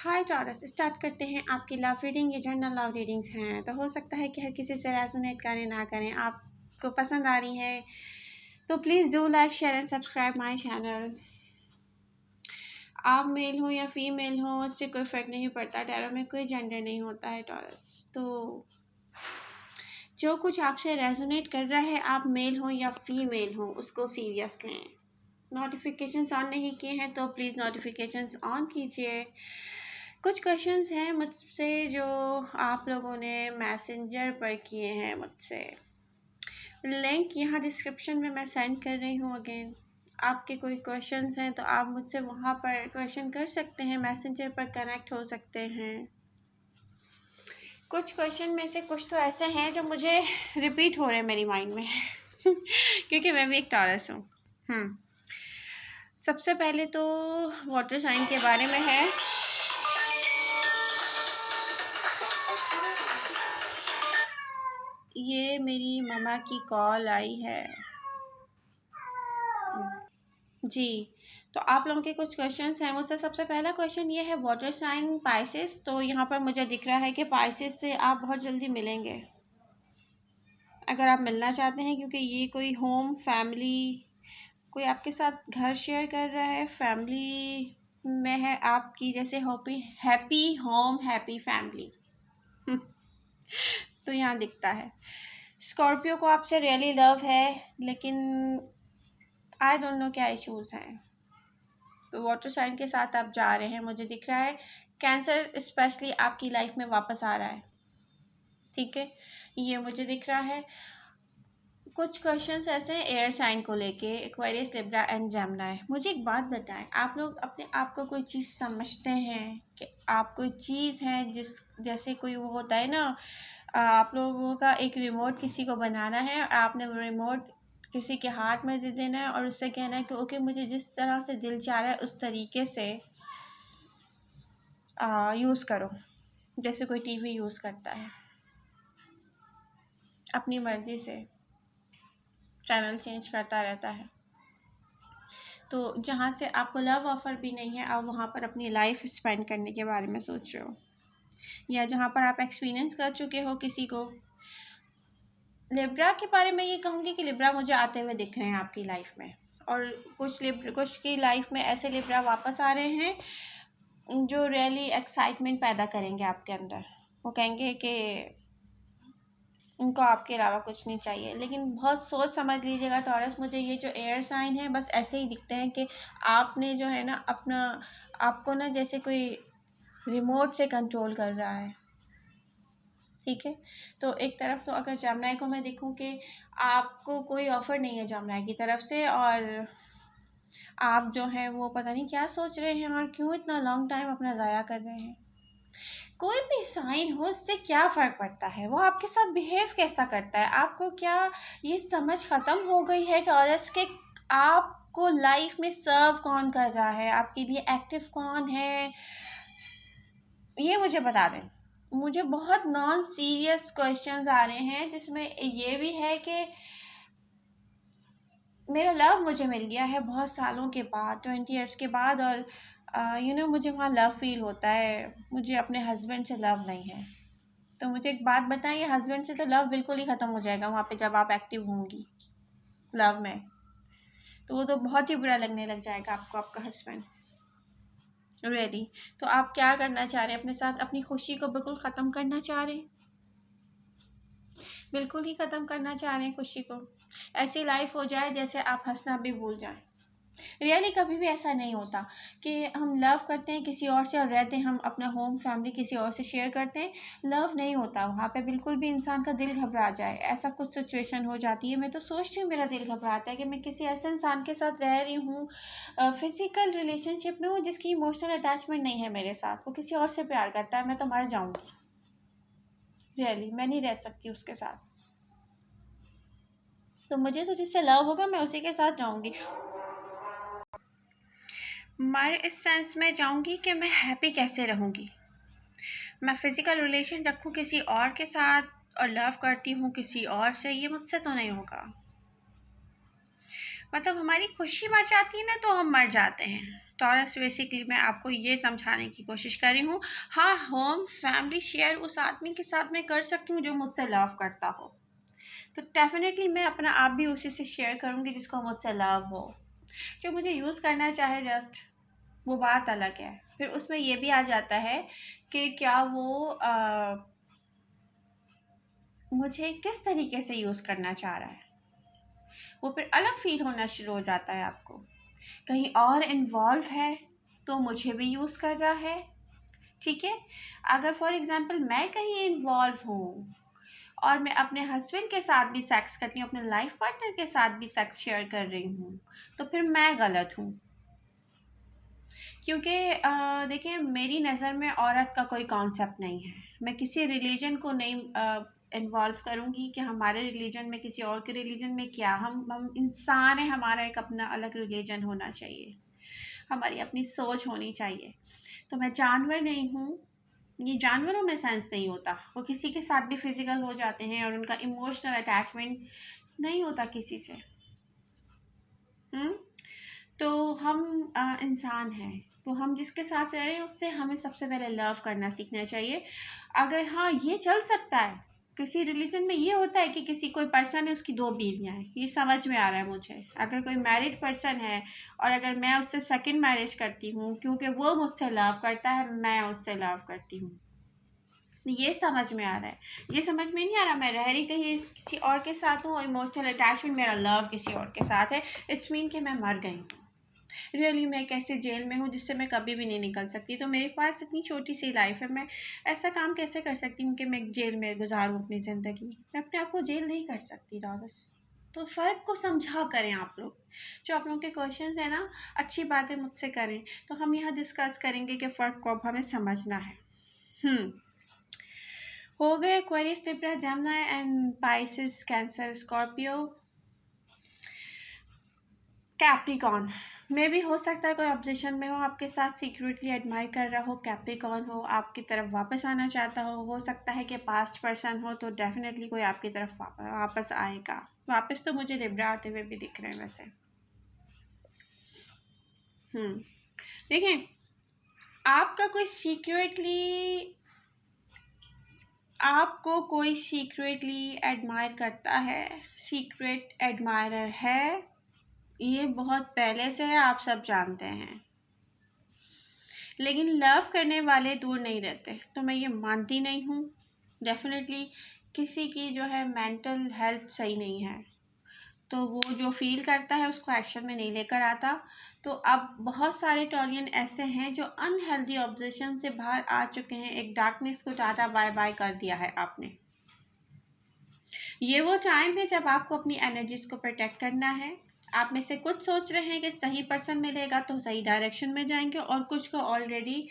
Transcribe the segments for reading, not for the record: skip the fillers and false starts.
हाय taurus, start करते हैं आपकी लव रीडिंग। ये जनरल लव रीडिंग्स हैं, तो हो सकता है कि हर किसी से रेजोनेट करें ना करें। आपको पसंद आ रही है तो please do like share and subscribe my channel. आप मेल हो या फीमेल हो उससे कोई फ़र्क नहीं पड़ता। टैरो में कोई जेंडर नहीं होता है टॉरस। तो जो कुछ आपसे रेजोनेट कर रहा है, आप मेल हो या फीमेल हो, उसको सीरियस लें। नोटिफिकेशंस ऑन नहीं किए हैं तो प्लीज़ नोटिफिकेशंस ऑन कीजिए। कुछ क्वेश्चंस हैं मुझसे जो आप लोगों ने मैसेंजर पर किए हैं मुझसे। लिंक यहाँ डिस्क्रिप्शन में मैं सेंड कर रही हूँ। अगेन आपके कोई क्वेश्चंस हैं तो आप मुझसे वहाँ पर क्वेश्चन कर सकते हैं, मैसेंजर पर कनेक्ट हो सकते हैं। कुछ क्वेश्चन में से कुछ तो ऐसे हैं जो मुझे रिपीट हो रहे हैं मेरी माइंड में क्योंकि मैं भी एक टॉरस हूँ। सबसे पहले तो वाटर साइन के बारे में है। ये मेरी मम्मा की कॉल आई है जी। तो आप लोगों के कुछ क्वेश्चंस हैं मुझसे। सबसे पहला क्वेश्चन ये है वाटर साइन पाइसेस। तो यहाँ पर मुझे दिख रहा है कि पाइसेस से आप बहुत जल्दी मिलेंगे, अगर आप मिलना चाहते हैं, क्योंकि ये कोई होम फैमिली, कोई आपके साथ घर शेयर कर रहा है, फैमिली में है आपकी, जैसे हैप्पी होम हैप्पी फैमिली तो यहाँ दिखता है। स्कॉर्पियो को आपसे रियली लव है, लेकिन आई डोंट नो क्या इश्यूज़ हैं। तो वाटर साइन के साथ आप जा रहे हैं, मुझे दिख रहा है। कैंसर स्पेशली आपकी लाइफ में वापस आ रहा है, ठीक है, ये मुझे दिख रहा है। कुछ क्वेश्चंस ऐसे हैं एयर साइन को लेके, एक्वेरियस, लिब्रा एंड जेमिनी। मुझे एक बात बताएं, आप लोग अपने आप को कोई चीज़ समझते हैं कि आप कोई चीज़ है, जिस जैसे कोई वो होता है ना, आप लोगों का एक रिमोट किसी को बनाना है और आपने वो रिमोट किसी के हाथ में दे देना है और उससे कहना है कि ओके मुझे जिस तरह से दिल चाह रहा है उस तरीके से यूज़ करो। जैसे कोई टीवी यूज़ करता है, अपनी मर्ज़ी से चैनल चेंज करता रहता है। तो जहाँ से आपको लव ऑफ़र भी नहीं है, आप वहाँ पर अपनी लाइफ स्पेंड करने के बारे में सोच रहे हो, या जहाँ पर आप एक्सपीरियंस कर चुके हो किसी को। लिब्रा के बारे में ये कहूँगी कि लिब्रा मुझे आते हुए दिख रहे हैं आपकी लाइफ में, और कुछ की लाइफ में ऐसे लिब्रा वापस आ रहे हैं जो रियली एक्साइटमेंट पैदा करेंगे आपके अंदर। वो कहेंगे कि उनको आपके अलावा कुछ नहीं चाहिए। लेकिन बहुत सोच समझ लीजिएगा टॉरस, मुझे ये जो एयर साइन है बस ऐसे ही दिखते हैं कि आपने जो है ना अपना, आपको ना जैसे कोई रिमोट से कंट्रोल कर रहा है, ठीक है। तो एक तरफ तो अगर जेमिनी को मैं देखूं कि आपको कोई ऑफ़र नहीं है जेमिनी की तरफ से, और आप जो है वो पता नहीं क्या सोच रहे हैं और क्यों इतना लॉन्ग टाइम अपना ज़ाया कर रहे हैं। कोई भी साइन हो उससे क्या फ़र्क पड़ता है, वो आपके साथ बिहेव कैसा करता है। आपको क्या ये समझ ख़त्म हो गई है टॉरस के आपको लाइफ में सर्व कौन कर रहा है, आपके लिए एक्टिव कौन है, ये मुझे बता दें। मुझे बहुत नॉन सीरियस क्वेश्चंस आ रहे हैं जिसमें ये भी है कि मेरा लव मुझे मिल गया है बहुत सालों के बाद, 20 ईयर्स के बाद, और मुझे वहाँ लव फील होता है। मुझे अपने हस्बैंड से लव नहीं है। तो मुझे एक बात बताइए, हस्बैंड से तो लव बिल्कुल ही ख़त्म हो जाएगा वहाँ पे जब आप एक्टिव होंगी लव में। तो वो तो बहुत ही बुरा लगने लग जाएगा आपको, आपका हस्बैंड रेडी। तो आप क्या करना चाह रहे हैं अपने साथ? अपनी खुशी को बिल्कुल ख़त्म करना चाह रहे हैं, बिल्कुल ही ख़त्म करना चाह रहे हैं खुशी को। ऐसी लाइफ हो जाए जैसे आप हंसना भी भूल जाएं। रियली कभी भी ऐसा नहीं होता कि हम लव करते हैं किसी और से और रहते हैं हम अपना होम फैमिली किसी और से शेयर करते हैं, लव नहीं होता वहाँ पे। बिल्कुल भी इंसान का दिल घबरा जाए, ऐसा कुछ सिचुएशन हो जाती है। मैं तो सोचती हूँ मेरा दिल घबराता है कि मैं किसी ऐसे इंसान के साथ रह रही हूँ, फिजिकल रिलेशनशिप में हूँ, जिसकी इमोशनल अटैचमेंट नहीं है मेरे साथ, वो किसी और से प्यार करता है। मैं तो मर जाऊँगी, रियली मैं नहीं रह सकती उसके साथ। तो मुझे तो जिससे लव होगा मैं उसी के साथ रहूँगी। मैं इस सेंस में जाऊँगी कि मैं हैप्पी कैसे रहूँगी। मैं फ़िज़िकल रिलेशन रखूँ किसी और के साथ और लव करती हूँ किसी और से, ये मुझसे तो नहीं होगा। मतलब हमारी खुशी मर जाती है ना तो हम मर जाते हैं, टॉरस बेसिकली मैं आपको ये समझाने की कोशिश कर रही हूँ। हाँ, होम फैमिली शेयर उस आदमी के साथ मैं कर सकती हूँ जो मुझसे लव करता हो, तो डेफिनेटली मैं अपना आप भी उसी से शेयर करूँगी जिसको मुझसे लव हो। जो मुझे यूज़ करना चाहे जस्ट, वो बात अलग है। फिर उसमें ये भी आ जाता है कि क्या वो मुझे किस तरीके से यूज़ करना चाह रहा है, वो फिर अलग फील होना शुरू हो जाता है आपको। कहीं और इन्वॉल्व है तो मुझे भी यूज़ कर रहा है, ठीक है। अगर फॉर एग्जांपल मैं कहीं इन्वॉल्व हूँ और मैं अपने हस्बैंड के साथ भी सेक्स करती हूँ, अपने लाइफ पार्टनर के साथ भी सेक्स शेयर कर रही हूँ, तो फिर मैं गलत हूँ। क्योंकि देखिए, मेरी नज़र में औरत का कोई कॉन्सेप्ट नहीं है। मैं किसी रिलीजन को नहीं इन्वॉल्व करूँगी कि हमारे रिलीजन में किसी और के रिलीजन में क्या, हम इंसान हैं, हमारा एक अपना अलग रिलीजन होना चाहिए, हमारी अपनी सोच होनी चाहिए। तो मैं जानवर नहीं हूँ, ये जानवरों में सेंस नहीं होता, वो किसी के साथ भी फिजिकल हो जाते हैं और उनका इमोशनल अटैचमेंट नहीं होता किसी से। हुँ? तो हम इंसान हैं, तो हम जिसके साथ रह रहे हैं उससे हमें सबसे पहले लव करना सीखना चाहिए। अगर हाँ, ये चल सकता है, किसी रिलीजन में ये होता है कि किसी कोई पर्सन है उसकी 2 बीवियाँ हैं, ये समझ में आ रहा है मुझे। अगर कोई मैरिड पर्सन है और अगर मैं उससे सेकंड मैरिज करती हूँ क्योंकि वो मुझसे लव करता है, मैं उससे लव करती हूँ। ये समझ में आ रहा है। ये समझ में नहीं आ रहा मैं रह रही कहीं किसी और के साथ हूँ और इमोशनल अटैचमेंट मेरा लव किसी और के साथ है, इट्स मीन कि मैं मर गई हूँ। रियली मैं एक ऐसे जेल में हूँ जिससे मैं कभी भी नहीं निकल सकती। तो मेरे पास इतनी छोटी सी लाइफ है, मैं ऐसा काम कैसे कर सकती हूँ कि मैं जेल में गुजारूँ अपनी ज़िंदगी। मैं अपने आप को जेल नहीं कर सकती रॉबस। तो फ़र्क को समझा करें आप लोग। जो आप लोगों के क्वेश्चंस हैं ना, अच्छी बातें मुझसे करें, तो हम यहाँ डिस्कस करेंगे कि फ़र्क को अब हमें समझना है। हो गए Aquarius, Libra, Gemini and Pisces, cancer, Scorpio, Capricorn में भी हो सकता है कोई ऑब्जेक्शन में हो, आपके साथ सीक्रेटली एडमायर कर रहा हो, कैप्रिकॉन हो, आपकी तरफ वापस आना चाहता हो सकता है कि पास्ट पर्सन हो, तो डेफिनेटली कोई आपकी तरफ वापस आएगा। वापस तो मुझे लिब्रा आते हुए भी दिख रहे हैं वैसे। देखिए, आपका कोई आपको कोई सीक्रेटली एडमायर करता है, सीक्रेट एडमायरर है, ये बहुत पहले से है, आप सब जानते हैं। लेकिन लव करने वाले दूर नहीं रहते, तो मैं ये मानती नहीं हूँ। डेफिनेटली किसी की जो है मेंटल हेल्थ सही नहीं है, तो वो जो फील करता है उसको एक्शन में नहीं लेकर आता। तो अब बहुत सारे टॉरियन ऐसे हैं जो अनहेल्दी ऑब्जेक्शन से बाहर आ चुके हैं, एक डार्कनेस को टाटा बाय बाय कर दिया है आपने। ये वो टाइम है जब आपको अपनी एनर्जीज को प्रोटेक्ट करना है। आप में से कुछ सोच रहे हैं कि सही पर्सन मिलेगा तो सही डायरेक्शन में जाएंगे, और कुछ को ऑलरेडी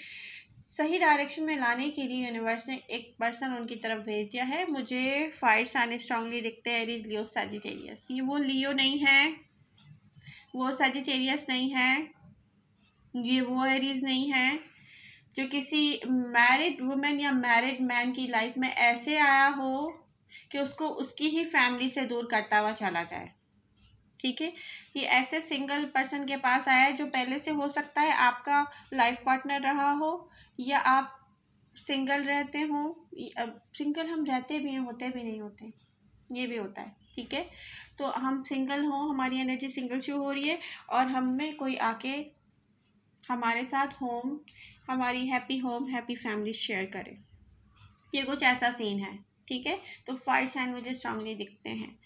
सही डायरेक्शन में लाने के लिए यूनिवर्स ने एक पर्सन उनकी तरफ भेज दिया है। मुझे फायर साइन स्ट्रांगली दिखते हैं, एरीज, लियो, सजिटेरियस। ये वो लियो नहीं है, वो सजिटेरियस नहीं है, ये वो एरीज नहीं है जो किसी मैरिड वुमेन या मैरिड मैन की लाइफ में ऐसे आया हो कि उसको उसकी ही फैमिली से दूर करता हुआ चला जाए। ठीक है, ये ऐसे सिंगल पर्सन के पास आया है जो पहले से हो सकता है आपका लाइफ पार्टनर रहा हो, या आप सिंगल रहते हो। सिंगल हम रहते भी हैं, होते भी नहीं होते, ये भी होता है। ठीक है, तो हम सिंगल हो, हमारी एनर्जी सिंगल शो हो रही है और हम में कोई आके हमारे साथ हमारी हैप्पी फैमिली शेयर करे, ये कुछ ऐसा सीन है। ठीक है, तो फायर साइन मुझे स्ट्रांगली दिखते हैं।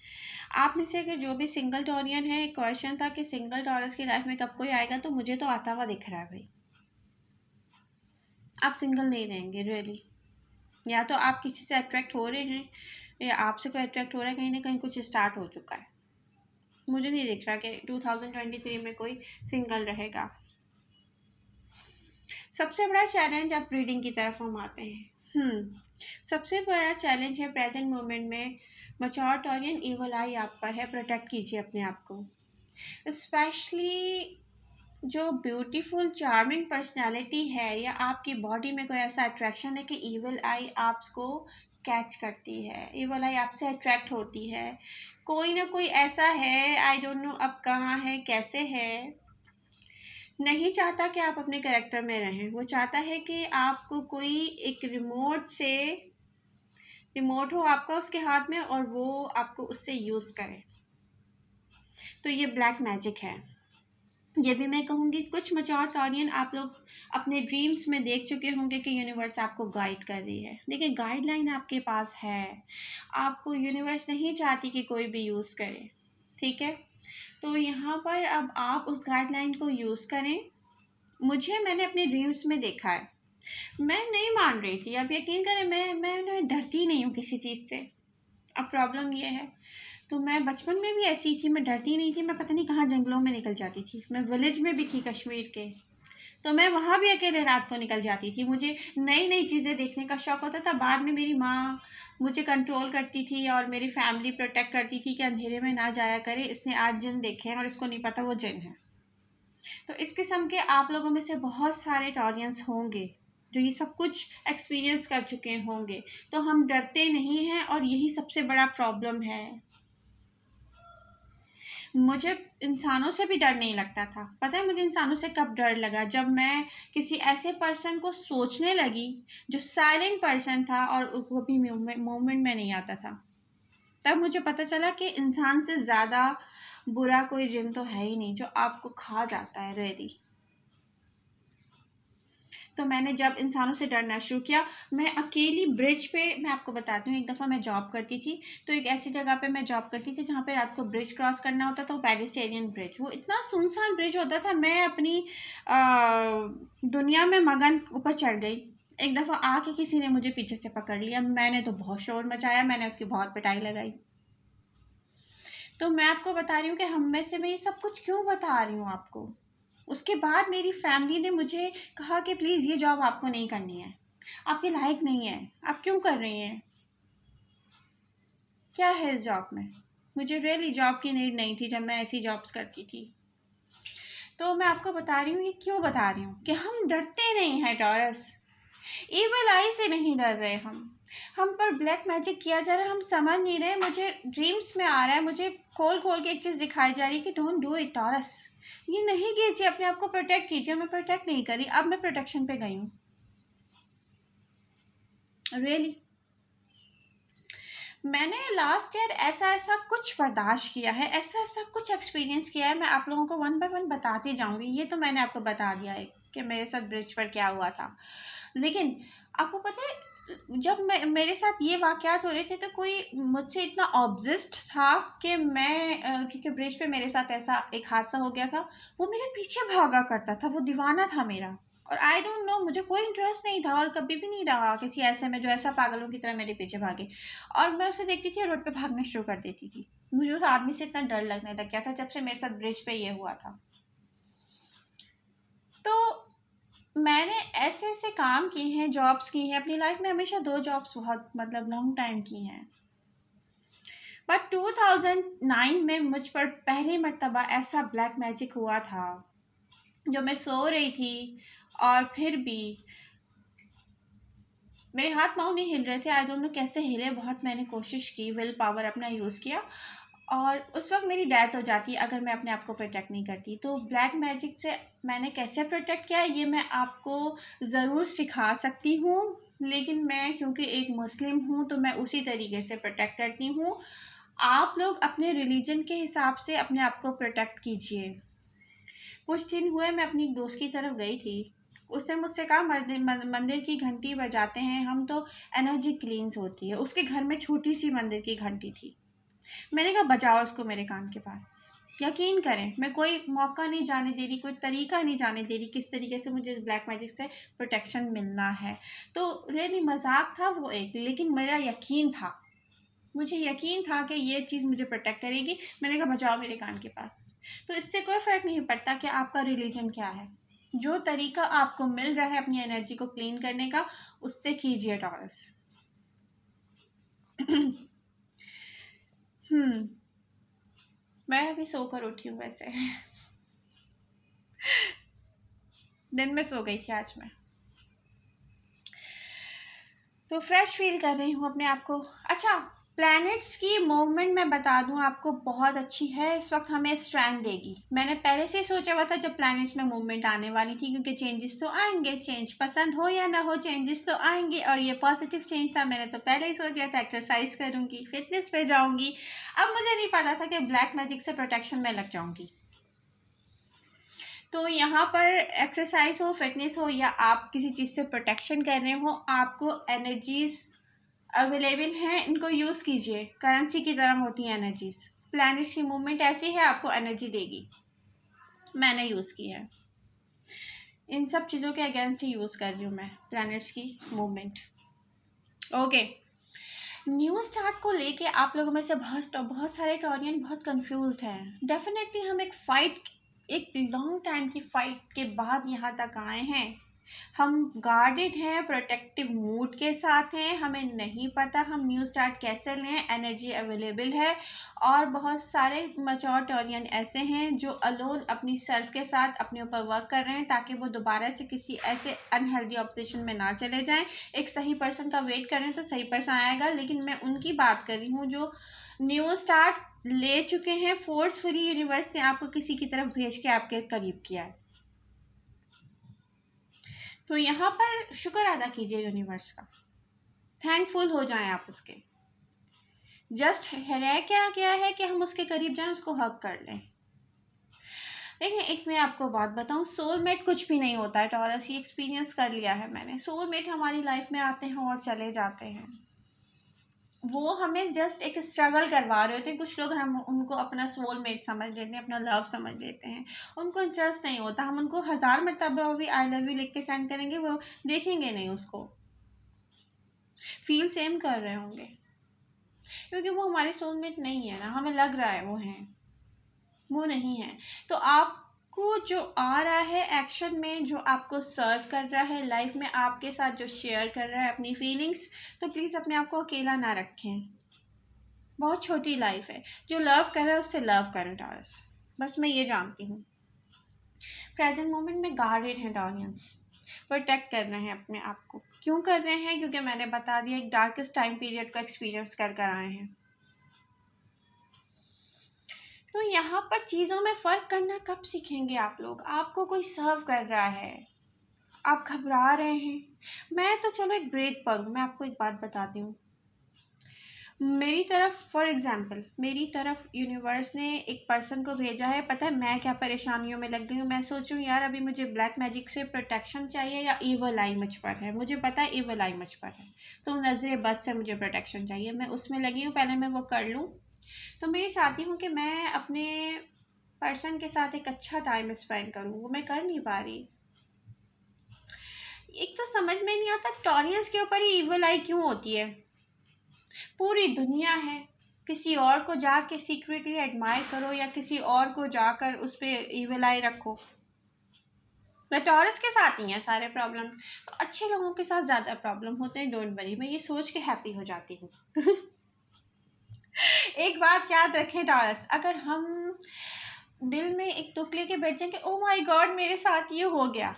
आप में से अगर जो भी सिंगल टॉरियन है, क्वेश्चन था कि सिंगल टॉरस की लाइफ में कब कोई आएगा, तो मुझे तो आता हुआ दिख रहा है भाई। आप सिंगल नहीं रहेंगे रियली, या तो आप किसी से अट्रैक्ट हो रहे हैं या आपसे कोई अट्रैक्ट हो रहा है, कहीं ना कहीं कुछ स्टार्ट हो चुका है। मुझे नहीं दिख रहा कि 2023 में कोई सिंगल रहेगा। सबसे बड़ा चैलेंज, अब रीडिंग की तरफ हम आते हैं। सबसे बड़ा चैलेंज है प्रेजेंट मोमेंट में, मैच्योर टॉरियन इवल आई आप पर है, प्रोटेक्ट कीजिए अपने आप को। स्पेशली जो ब्यूटीफुल चार्मिंग पर्सनालिटी है या आपकी बॉडी में कोई ऐसा अट्रैक्शन है कि इवल आई आपको कैच करती है, इवल आई आपसे अट्रैक्ट होती है, कोई ना कोई ऐसा है, आई डोंट नो अब कहाँ है, कैसे है, नहीं चाहता कि आप अपने कैरेक्टर में रहें, वो चाहता है कि आपको कोई एक रिमोट हो आपका उसके हाथ में और वो आपको उससे यूज़ करे। तो ये ब्लैक मैजिक है। ये भी मैं कहूँगी कुछ मैच्योर टॉरियन आप लोग अपने ड्रीम्स में देख चुके होंगे कि यूनिवर्स आपको गाइड कर रही है। देखिए गाइडलाइन आपके पास है, आपको यूनिवर्स नहीं चाहती कि कोई भी यूज़ करे, ठीक है? तो यहाँ पर अब आप उस गाइडलाइन को यूज़ करें। मैंने अपने ड्रीम्स में देखा है, मैं नहीं मान रही थी, अब यकीन करें मैं डरती नहीं हूँ किसी चीज़ से। अब प्रॉब्लम ये है, तो मैं बचपन में भी ऐसी थी, मैं डरती नहीं थी, मैं पता नहीं कहाँ जंगलों में निकल जाती थी। मैं विलेज में भी थी कश्मीर के, तो मैं वहाँ भी अकेले रात को निकल जाती थी। मुझे नई नई चीज़ें देखने का शौक होता था। बाद में मेरी माँ मुझे कंट्रोल करती थी और मेरी फैमिली प्रोटेक्ट करती थी कि अंधेरे में ना जाया करे, इसने आज जिन देखे हैं और इसको नहीं पता वो जिन है। तो इस किस्म के आप लोगों में से बहुत सारे टॉरियंस होंगे जो ये सब कुछ एक्सपीरियंस कर चुके होंगे। तो हम डरते नहीं हैं और यही सबसे बड़ा प्रॉब्लम है। मुझे इंसानों से भी डर नहीं लगता था। पता है मुझे इंसानों से कब डर लगा? जब मैं किसी ऐसे पर्सन को सोचने लगी जो साइलेंट पर्सन था और वो भी मूवमेंट में नहीं आता था। तब मुझे पता चला कि इंसान से ज़्यादा बुरा कोई जिन तो है ही नहीं जो आपको खा जाता है रियली। तो मैंने जब इंसानों से डरना शुरू किया, मैं अकेली ब्रिज पे, मैं आपको बताती हूँ, एक दफ़ा मैं जॉब करती थी, तो एक ऐसी जगह पे मैं जॉब करती थी जहाँ पे रात को ब्रिज क्रॉस करना होता था, वो पेडेस्ट्रियन ब्रिज। वो इतना सुनसान ब्रिज होता था, मैं अपनी दुनिया में मगन ऊपर चढ़ गई। एक दफ़ा आके किसी ने मुझे पीछे से पकड़ लिया, मैंने तो बहुत शोर मचाया, मैंने उसकी बहुत पिटाई लगाई। तो मैं आपको बता रही हूँ कि हम में से मैं ये सब कुछ क्यों बता रही हूँ आपको। उसके बाद मेरी फैमिली ने मुझे कहा कि प्लीज़ ये जॉब आपको नहीं करनी है, आपके लायक नहीं है, आप क्यों कर रही हैं, क्या है इस जॉब में। मुझे रियली जॉब की नीड नहीं थी जब मैं ऐसी जॉब्स करती थी। तो मैं आपको बता रही हूँ, ये क्यों बता रही हूँ कि हम डरते नहीं हैं टॉरस। इविल आई से नहीं डर रहे हम पर ब्लैक मैजिक किया जा रहा है, हम समझ नहीं रहे। मुझे ड्रीम्स में आ रहा है, मुझे खोल खोल के एक चीज़ दिखाई जा रही है कि डोंट डू इट टॉरस, ये नहीं कीजिए, अपने आप को प्रोटेक्ट कीजिए। मैं प्रोटेक्ट नहीं करी, अब मैं प्रोटेक्शन पे गई हूँ रियली। मैंने लास्ट ईयर ऐसा ऐसा कुछ बर्दाश्त किया है, ऐसा ऐसा कुछ एक्सपीरियंस किया है, मैं आप लोगों को वन बाय वन बताती जाऊंगी। ये तो मैंने आपको बता दिया है कि मेरे साथ ब्रिज पर क्या हुआ था, लेकिन आपको पता है जब मेरे साथ ये वाक़यात हो रहे थे तो कोई मुझसे इतना ऑब्सेस्ड था कि मैं क्योंकि ब्रिज पे मेरे साथ ऐसा एक हादसा हो गया था, वो मेरे पीछे भागा करता था, वो दीवाना था मेरा। और आई डोंट नो, मुझे कोई इंटरेस्ट नहीं था और कभी भी नहीं रहा किसी ऐसे में जो ऐसा पागलों की तरह मेरे पीछे भागे। और मैं उसे देखती थी और रोड पे भागना शुरू कर देती थी। मुझे उस आदमी से इतना डर लगने लग गया था जब से मेरे साथ ब्रिज पे ये हुआ था। तो मैंने ऐसे ऐसे काम किए हैं, जॉब्स की हैं अपनी लाइफ में, हमेशा 2 जॉब्स बहुत मतलब लॉन्ग टाइम की हैं। बट 2009 में मुझ पर पहली मर्तबा ऐसा ब्लैक मैजिक हुआ था, जो मैं सो रही थी और फिर भी मेरे हाथ पाँव नहीं हिल रहे थे। आई डोंट नो कैसे हिले, बहुत मैंने कोशिश की, विल पावर अपना यूज़ किया और उस वक़्त मेरी डेथ हो जाती अगर मैं अपने आप को प्रोटेक्ट नहीं करती। तो ब्लैक मैजिक से मैंने कैसे प्रोटेक्ट किया ये मैं आपको ज़रूर सिखा सकती हूँ, लेकिन मैं क्योंकि एक मुस्लिम हूँ तो मैं उसी तरीके से प्रोटेक्ट करती हूँ। आप लोग अपने रिलीजन के हिसाब से अपने आप को प्रोटेक्ट कीजिए। कुछ दिन हुए मैं अपनी एक दोस्त की तरफ गई थी, उसने मुझसे कहा मंदिर की घंटी बजाते हैं हम तो एनर्जी क्लींस होती है। उसके घर में छोटी सी मंदिर की घंटी थी। मैंने कहा बजाओ उसको मेरे कान के पास। यकीन करें मैं कोई मौका नहीं जाने दे रही, कोई तरीका नहीं जाने दे रही किस तरीके से मुझे इस ब्लैक मैजिक से प्रोटेक्शन मिलना है। तो रियली मजाक था वो एक, लेकिन मेरा यकीन था, मुझे यकीन था कि ये चीज़ मुझे प्रोटेक्ट करेगी। मैंने कहा बजाओ मेरे कान के पास। तो इससे कोई फ़र्क नहीं पड़ता कि आपका रिलीजन क्या है, जो तरीका आपको मिल रहा है अपनी एनर्जी को क्लीन करने का, उससे कीजिए टॉरस। मैं अभी सोकर उठी हूँ वैसे। दिन में सो गई थी आज मैं, तो फ्रेश फील कर रही हूँ अपने आप को। अच्छा, प्लैनेट्स की मूवमेंट मैं बता दूं आपको बहुत अच्छी है, इस वक्त हमें स्ट्रेंथ देगी। मैंने पहले से ही सोचा हुआ था जब प्लैनेट्स में मूवमेंट आने वाली थी, क्योंकि चेंजेस तो आएंगे, चेंज पसंद हो या ना हो चेंजेस तो आएंगे, और ये पॉजिटिव चेंज था। मैंने तो पहले ही सोच दिया था एक्सरसाइज करूंगी, फिटनेस पे जाऊंगी। अब मुझे नहीं पता था कि ब्लैक मैजिक से प्रोटेक्शन में लग जाऊंगी। तो यहाँ पर एक्सरसाइज हो, फिटनेस हो, या आप किसी चीज़ से प्रोटेक्शन कर रहे हो, आपको एनर्जीज अवेलेबल हैं, इनको यूज़ कीजिए। करेंसी की तरह होती हैं एनर्जीज। प्लैनेट्स की मूवमेंट ऐसी है, आपको एनर्जी देगी। मैंने यूज़ की है, इन सब चीज़ों के अगेंस्ट ही यूज़ कर रही हूँ मैं प्लैनेट्स की मूवमेंट। ओके, न्यू स्टार्ट को लेके आप लोगों में से बहुत सारे टॉरियन बहुत कंफ्यूज्ड हैं। डेफिनेटली हम एक लॉन्ग टाइम की फाइट के बाद यहाँ तक आए हैं। हम गार्डेड हैं, प्रोटेक्टिव मूड के साथ हैं, हमें नहीं पता हम न्यू स्टार्ट कैसे लें, एनर्जी अवेलेबल है। और बहुत सारे मैच्योर टॉरियन ऐसे हैं जो अलोन अपनी सेल्फ के साथ अपने ऊपर वर्क कर रहे हैं, ताकि वो दोबारा से किसी ऐसे अनहेल्दी ऑब्सेशन में ना चले जाएं। एक सही पर्सन का वेट करें तो सही पर्सन आएगा, लेकिन मैं उनकी बात कर रही हूँ जो न्यू स्टार्ट ले चुके हैं, फोर्सफुली यूनिवर्स ने आपको किसी की तरफ भेज के आपके करीब किया है। तो यहाँ पर शुक्र अदा कीजिए यूनिवर्स का, थैंकफुल हो जाएं आप उसके। जस्ट रह क्या गया है कि हम उसके करीब जाएं, उसको हक कर लें। देखिए, एक मैं आपको बात बताऊं, सोलमेट कुछ भी नहीं होता है टॉरस, ये एक्सपीरियंस कर लिया है मैंने। सोलमेट हमारी लाइफ में आते हैं और चले जाते हैं, वो हमें जस्ट एक स्ट्रगल करवा रहे होते हैं। कुछ लोग हम उनको अपना सोलमेट समझ लेते हैं, अपना लव समझ लेते हैं, उनको इंटरेस्ट नहीं होता। हम उनको 1000 मरतबा भी आई लव यू लिख के सेंड करेंगे, वो देखेंगे नहीं, उसको फील सेम कर रहे होंगे, क्योंकि वो हमारे सोलमेट नहीं है ना। हमें लग रहा है वो हैं, वो नहीं है। तो आपको जो आ रहा है एक्शन में, जो आपको सर्व कर रहा है लाइफ में, आपके साथ जो शेयर कर रहा है अपनी फीलिंग्स, तो प्लीज़ अपने आप को अकेला ना रखें। बहुत छोटी लाइफ है, जो लव कर रहा है उससे लव करें टॉरस, बस मैं ये जानती हूँ। प्रेजेंट मोमेंट में गार्डेड हैं टॉरियंस, प्रोटेक्ट कर रहे हैं अपने आप को। क्यों कर रहे हैं? क्योंकि मैंने बता दिया, एक डार्केस्ट टाइम पीरियड का एक्सपीरियंस कर कर आए हैं। तो यहाँ पर चीज़ों में फ़र्क करना कब सीखेंगे आप लोग? आपको कोई सर्व कर रहा है, आप घबरा रहे हैं। मैं तो चलो एक ब्रेक पर हूँ। मैं आपको एक बात बताती हूँ, मेरी तरफ फॉर एग्जांपल, मेरी तरफ यूनिवर्स ने एक पर्सन को भेजा है। पता है मैं क्या परेशानियों में लग गई हूँ? मैं सोचूं यार अभी मुझे ब्लैक मैजिक से प्रोटेक्शन चाहिए या ईवल आई मुझ पर है। मुझे पता है ईवल आई मुझ पर है, तो नजरे बद से मुझे प्रोटेक्शन चाहिए। मैं उसमें लगी हूँ, पहले मैं वो कर लूँ। तो मैं ये चाहती हूँ कि मैं अपने पर्सन के साथ एक अच्छा टाइम स्पेंड करूँ, वो मैं कर नहीं पा रही। एक तो समझ में नहीं आता टॉरियंस के ऊपर ही ईवल आई क्यों होती है। पूरी दुनिया है, किसी और को जाके सीक्रेटली एडमायर करो या किसी और को जाकर उस पर ईविल आई रखो। मैं टॉरस के साथ नहीं है सारे प्रॉब्लम, तो अच्छे लोगों के साथ ज़्यादा प्रॉब्लम होते हैं। डोंट वरी, मैं ये सोच के हैप्पी हो जाती हूँ। एक बात याद रखें टॉरस, अगर हम दिल में एक तुक लेके बैठ जाएंगे, ओ माय गॉड मेरे साथ ये हो गया,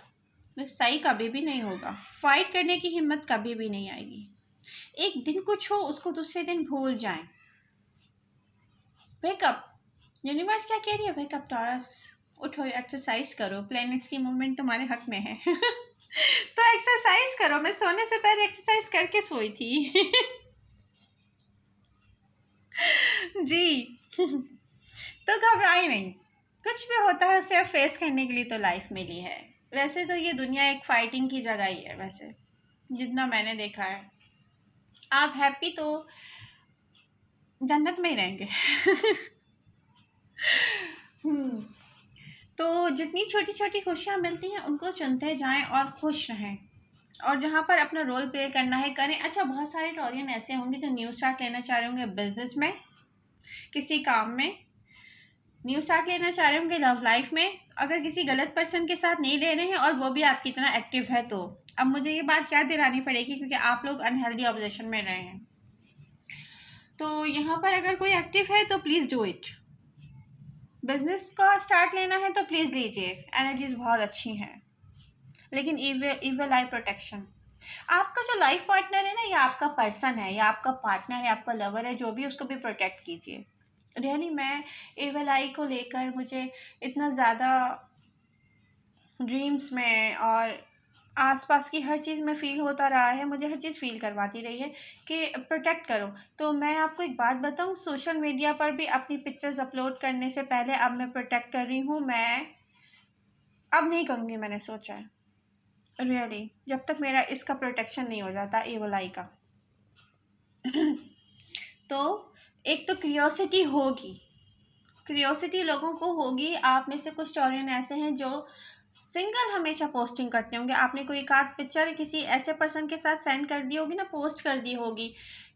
तो सही कभी भी नहीं होगा। फाइट करने की हिम्मत कभी भी नहीं आएगी। एक दिन कुछ हो, उसको दूसरे दिन भूल जाएं। वेकअप, यूनिवर्स क्या कह रही है? वेकअप टॉरस, उठो, एक्सरसाइज करो, प्लैनेट्स की मूवमेंट तुम्हारे हक में है। तो एक्सरसाइज करो। मैं सोने से पहले एक्सरसाइज करके सोई थी। जी। तो घबराई नहीं, कुछ भी होता है उसे फेस करने के लिए तो लाइफ मिली है। वैसे तो ये दुनिया एक फाइटिंग की जगह ही है, वैसे जितना मैंने देखा है। आप हैप्पी तो जन्नत में ही रहेंगे। तो जितनी छोटी छोटी खुशियाँ मिलती हैं उनको चुनते जाएं और खुश रहें, और जहाँ पर अपना रोल प्ले करना है करें। अच्छा, बहुत सारे टॉरियन ऐसे होंगे जो न्यू स्टार्ट लेना चाह रहे होंगे बिजनेस में, किसी काम में, न्यू स्टार्ट लेना चाह रहे होंगे लव लाइफ में। अगर किसी गलत पर्सन के साथ नहीं ले रहे हैं और वो भी आपकी तरह एक्टिव है, तो अब मुझे ये बात याद दिलानी पड़ेगी क्योंकि आप लोग अनहेल्दी ऑब्जेशन में रहे हैं। तो यहाँ पर अगर कोई एक्टिव है तो प्लीज़ डू इट। बिजनेस का स्टार्ट लेना है तो प्लीज़ लीजिए, एनर्जीज बहुत अच्छी हैं, लेकिन इवल आई प्रोटेक्शन। आपका जो लाइफ पार्टनर है ना, या आपका पर्सन है, या आपका पार्टनर है, आपका लवर है, जो भी, उसको भी प्रोटेक्ट कीजिए। रियली मैं एवल आई को लेकर मुझे इतना ज़्यादा ड्रीम्स में और आसपास की हर चीज़ में फ़ील होता रहा है, मुझे हर चीज़ फ़ील करवाती रही है कि प्रोटेक्ट करो। तो मैं आपको एक बात बताऊँ, सोशल मीडिया पर भी अपनी पिक्चर्स अपलोड करने से पहले अब मैं प्रोटेक्ट कर रही हूँ। मैं अब नहीं करूँगी, मैंने सोचा है रियली, जब तक मेरा इसका प्रोटेक्शन नहीं हो जाता एवल आई का। तो एक तो क्यूरियोसिटी होगी, क्यूरियोसिटी लोगों को होगी। आप में से कुछ टॉरियन ऐसे हैं जो सिंगल हमेशा पोस्टिंग करते होंगे। आपने कोई एक आध पिक्चर किसी ऐसे पर्सन के साथ सेंड कर दी होगी ना, पोस्ट कर दी होगी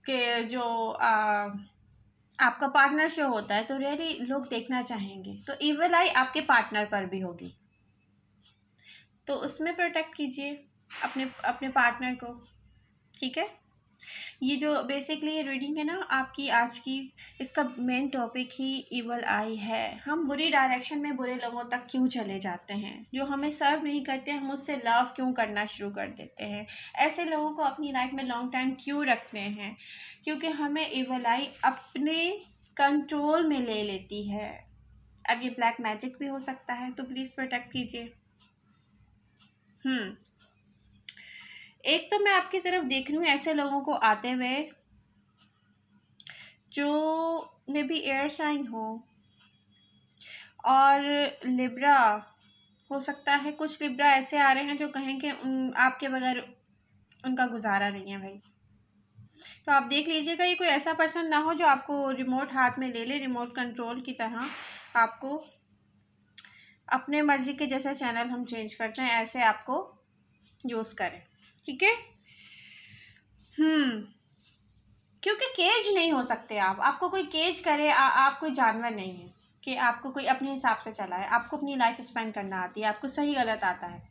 कि जो आपका पार्टनर शो होता है, तो रियली लोग देखना चाहेंगे। तो इवल आई आपके पार्टनर पर भी होगी, तो उसमें प्रोटेक्ट कीजिए अपने अपने पार्टनर को, ठीक है। ये जो बेसिकली ये रीडिंग है ना आपकी आज की, इसका मेन टॉपिक ही इवल आई है। हम बुरी डायरेक्शन में बुरे लोगों तक क्यों चले जाते हैं, जो हमें सर्व नहीं करते, हम उससे लव क्यों करना शुरू कर देते हैं, ऐसे लोगों को अपनी लाइफ में लॉन्ग टाइम क्यों रखते हैं, क्योंकि हमें इवल आई अपने कंट्रोल में ले लेती है। अब ये ब्लैक मैजिक भी हो सकता है, तो प्लीज़ प्रोटेक्ट कीजिए। एक तो मैं आपकी तरफ देख रही हूँ ऐसे लोगों को आते हुए जो मे बी एयर साइन हो और लिब्रा हो सकता है। कुछ लिब्रा ऐसे आ रहे हैं जो कहें कि आपके बगैर उनका गुजारा नहीं है भाई। तो आप देख लीजिएगा ये कोई ऐसा पर्सन ना हो जो आपको रिमोट हाथ में ले ले, रिमोट कंट्रोल की तरह आपको अपने मर्जी के, जैसे चैनल हम चेंज करते हैं ऐसे आपको यूज़ करें, ठीक है। क्योंकि केज नहीं हो सकते आप, आपको कोई केज करे। आप कोई जानवर नहीं है कि आपको कोई अपने हिसाब से चला है। आपको अपनी लाइफ स्पेंड करना आती है, आपको सही गलत आता है।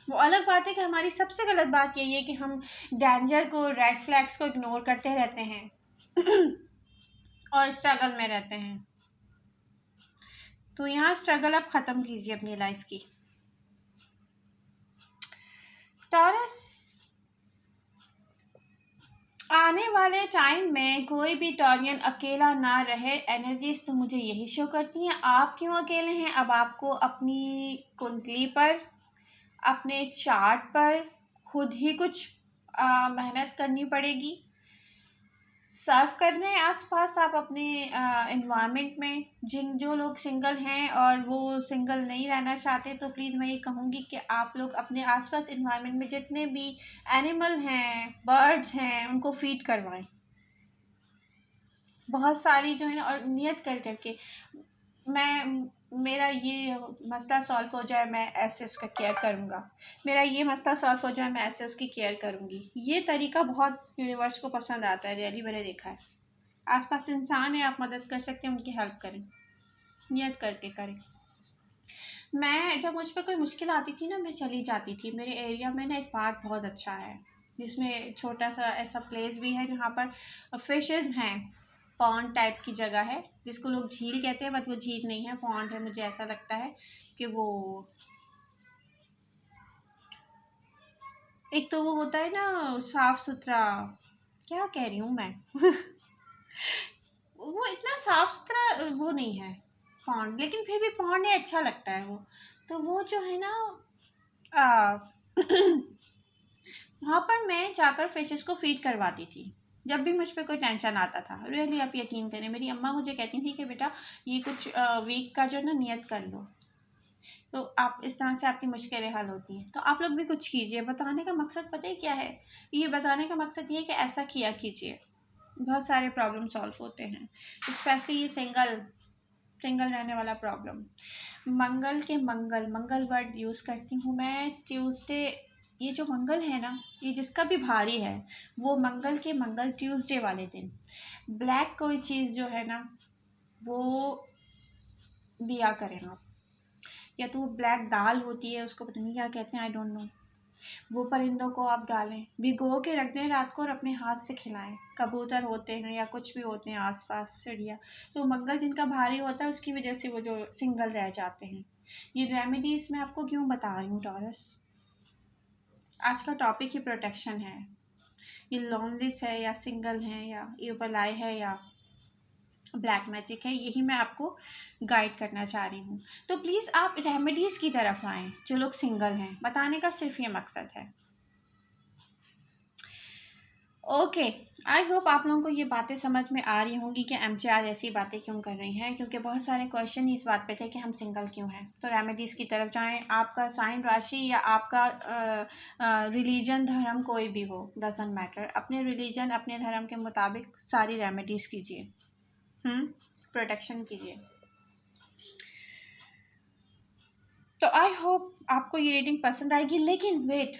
वो अलग बात है कि हमारी सबसे गलत बात यही है कि हम डेंजर को, रेड फ्लैग्स को इग्नोर करते रहते हैं और स्ट्रगल में रहते हैं। तो यहाँ स्ट्रगल आप ख़त्म कीजिए अपनी लाइफ की। टॉरस, आने वाले टाइम में कोई भी टॉरियन अकेला ना रहे। एनर्जीज तो मुझे यही शो करती हैं। आप क्यों अकेले हैं? अब आपको अपनी कुंडली पर, अपने चार्ट पर खुद ही कुछ मेहनत करनी पड़ेगी। सर्व कर रहे हैं आसपास आप अपने इन्वायरमेंट में। जो लोग सिंगल हैं और वो सिंगल नहीं रहना चाहते, तो प्लीज़ मैं ये कहूँगी कि आप लोग अपने आसपास इन्वायरमेंट में जितने भी एनिमल हैं, बर्ड्स हैं, उनको फीड करवाएं बहुत सारी, जो है ना। और नियत कर करके मेरा ये मसला सॉल्व हो जाए, मैं ऐसे उसका केयर करूँगा। मेरा ये मसला सॉल्व हो जाए, मैं ऐसे उसकी केयर करूँगी। ये तरीका बहुत यूनिवर्स को पसंद आता है, रियली मैंने देखा है। आसपास इंसान है, आप मदद कर सकते हैं, उनकी हेल्प करें, नियत करके करें। मैं जब मुझ पर कोई मुश्किल आती थी ना, मैं चली जाती थी। मेरे एरिया में ना एक पार्क बहुत अच्छा है, जिसमें छोटा सा ऐसा प्लेस भी है जहाँ पर फिशेस हैं। पॉन्ड टाइप की जगह है, जिसको लोग झील कहते हैं, बट वो झील नहीं है, पॉन्ड है। मुझे ऐसा लगता है कि वो, एक तो वो होता है ना साफ सुथरा, क्या कह रही हूँ मैं वो इतना साफ सुथरा वो नहीं है पॉन्ड, लेकिन फिर भी पॉन्ड है, अच्छा लगता है वो। तो वो जो है ना वहाँ पर मैं जाकर फिशेस को फीड करवाती थी जब भी मुझ पे कोई टेंशन आता था। रियली आप यकीन करें, मेरी अम्मा मुझे कहती थी कि बेटा ये कुछ वीक का जो है ना नियत कर लो, तो आप इस तरह से आपकी मुश्किलें हल होती हैं। तो आप लोग भी कुछ कीजिए। बताने का मकसद पता है क्या है? ये बताने का मकसद ये है कि ऐसा किया कीजिए, बहुत सारे प्रॉब्लम सॉल्व होते हैं। स्पेशली ये सिंगल सिंगल रहने वाला प्रॉब्लम। मंगल के मंगल वर्ड यूज़ करती हूँ मैं। ट्यूसडे, ये जो मंगल है ना, ये जिसका भी भारी है, वो मंगल के मंगल ट्यूसडे वाले दिन ब्लैक कोई चीज़ जो है ना वो दिया करें आप। या तो वो ब्लैक दाल होती है, उसको पता नहीं क्या कहते हैं, आई डोंट नो। वो परिंदों को आप डालें, भिगो के रख दें रात को और अपने हाथ से खिलाएं। कबूतर होते हैं या कुछ भी होते हैं आसपास, चिड़िया, तो मंगल जिनका भारी होता है उसकी वजह से वो जो सिंगल रह जाते हैं। ये रेमेडीज़ मैं आपको क्यों बता रही हूँ टॉरस, आज का टॉपिक ही प्रोटेक्शन है। ये लोनलिस है या सिंगल है या इविल आई है या ब्लैक मैजिक है, यही मैं आपको गाइड करना चाह रही हूँ। तो प्लीज़ आप रेमेडीज़ की तरफ आएँ जो लोग सिंगल हैं, बताने का सिर्फ ये मकसद है। ओके, आई होप आप लोगों को ये बातें समझ में आ रही होंगी कि एमजे आज ऐसी बातें क्यों कर रही हैं, क्योंकि बहुत सारे क्वेश्चन इस बात पे थे कि हम सिंगल क्यों हैं। तो रेमेडीज़ की तरफ जाएं। आपका साइन राशि या आपका रिलीजन धर्म कोई भी हो, डजंट मैटर, अपने रिलीजन अपने धर्म के मुताबिक सारी रेमेडीज़ कीजिए, प्रोटेक्शन कीजिए। तो आई होप आपको ये रीडिंग पसंद आएगी। लेकिन वेट,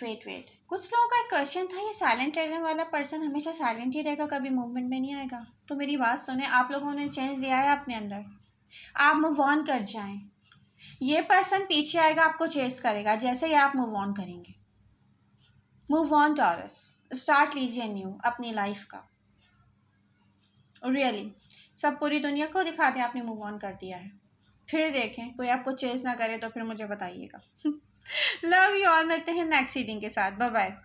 कुछ लोगों का एक क्वेश्चन था, ये साइलेंट रहने वाला पर्सन हमेशा साइलेंट ही रहेगा, कभी मूवमेंट में नहीं आएगा? तो मेरी बात सुने, आप लोगों ने चेंज लिया है अपने अंदर, आप मूव ऑन कर जाएं। ये पर्सन पीछे आएगा, आपको चेस करेगा, जैसे ही आप मूव ऑन करेंगे। मूव ऑन टॉरस, स्टार्ट लीजिए न्यू अपनी लाइफ का। रियली सब पूरी दुनिया को दिखा दें आपने मूव ऑन कर दिया है, फिर देखें कोई आपको चेस ना करे तो फिर मुझे बताइएगा। लव यू ऑल, मिलते हैं नेक्स्ट रीडिंग के साथ। Bye bye.